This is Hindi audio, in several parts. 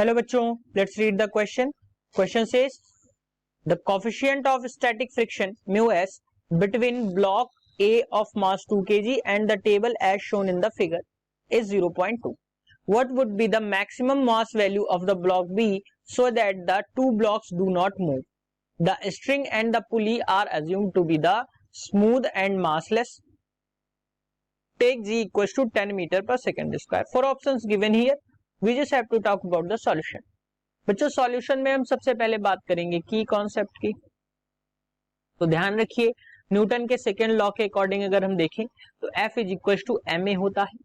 हेलो बच्चों, let's read the question. Question says the coefficient of static friction mu S between block A of mass 2 kg and the table as shown in the figure is 0.2. What would be the maximum mass value of the block B so that the two blocks do not move? The string and the pulley are assumed to be the smooth and massless. Take G equals to 10 meter per second square. For options given here, we just have to talk about the solution. बच्चों सॉल्यूशन में हम सबसे पहले बात करेंगे की कॉन्सेप्ट की. तो ध्यान रखिए, न्यूटन के सेकेंड लॉ के अकॉर्डिंग अगर हम देखें तो F is equal to ma होता है.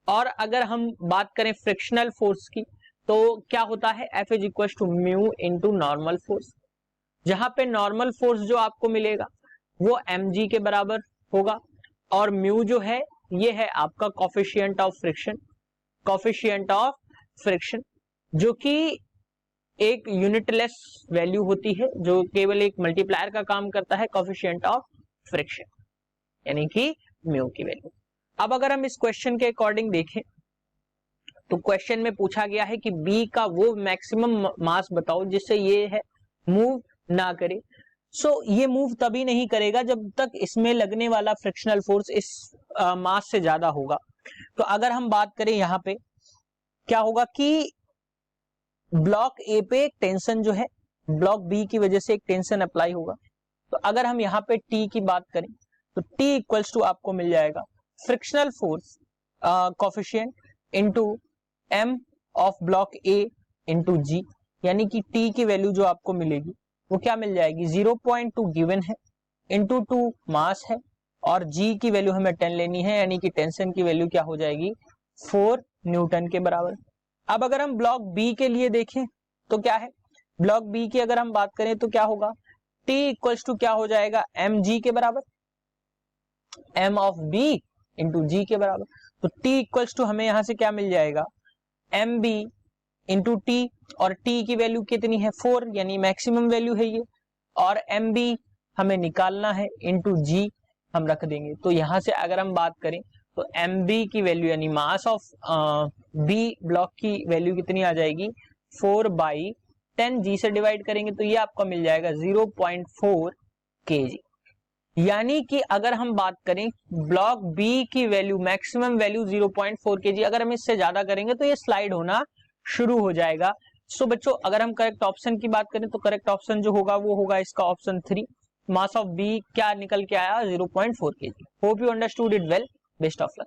और अगर हम बात करें फ्रिक्शनल फोर्स की तो क्या होता है, F is equal to mu into normal force. जहां पे नॉर्मल फोर्स जो आपको मिलेगा वो mg के बराबर होगा और म्यू जो है ये है आपका coefficient of friction. Coefficient of friction जो कि एक यूनिटलेस वैल्यू होती है, जो केवल एक मल्टीप्लायर का काम करता है, कोफिशिएंट ऑफ फ्रिक्शन यानी कि म्यू की वैल्यू. अब अगर हम इस क्वेश्चन के अकॉर्डिंग देखें तो क्वेश्चन में पूछा गया है कि बी का वो मैक्सिमम मास बताओ जिससे ये है मूव ना करे. ये मूव तभी नहीं करेगा जब तक इसमें लगने वाला फ्रिक्शनल फोर्स इस मास से ज्यादा होगा. तो अगर हम बात करें यहाँ पे क्या होगा कि ब्लॉक ए पे एक टेंशन जो है ब्लॉक बी की वजह से एक टेंशन अप्लाई होगा. तो अगर हम यहाँ पे टी की बात करें तो टी इक्वल्स टू आपको मिल जाएगा frictional force coefficient into m of block A into g, यानी कि टी की वैल्यू जो आपको मिलेगी वो क्या मिल जाएगी 0.2 गिवन है इनटू 2 मास है और जी की वैल्यू हमें 10 लेनी है, यानी कि टेंशन की वैल्यू क्या हो जाएगी 4 न्यूटन के बराबर. अब अगर हम ब्लॉक बी के लिए देखें तो क्या है, ब्लॉक बी की अगर हम बात करें तो क्या होगा, T इक्वल्स टू क्या हो जाएगा एम जी के बराबर, एम ऑफ बी इंटू जी के बराबर. तो T इक्वल्स टू हमें यहां से क्या मिल जाएगा एम बी इंटू टी, और T की वैल्यू कितनी है 4, यानी मैक्सिमम वैल्यू है ये, और एम बी हमें निकालना है इंटू जी हम रख देंगे. तो यहां से अगर हम बात करें तो एम बी की वैल्यू यानी मास ऑफ बी ब्लॉक की वैल्यू कितनी आ जाएगी 4/10, जी से डिवाइड करेंगे तो ये आपको मिल जाएगा 0.4 kg. यानी कि अगर हम बात करें ब्लॉक बी की वैल्यू मैक्सिमम वैल्यू 0.4 kg, अगर हम इससे ज्यादा करेंगे तो ये स्लाइड होना शुरू हो जाएगा. सो बच्चों अगर हम करेक्ट ऑप्शन की बात करें तो करेक्ट ऑप्शन जो होगा वो होगा इसका ऑप्शन 3. मास ऑफ बी क्या निकल के आया 0.4 kg. Hope you understood it well. Best of luck.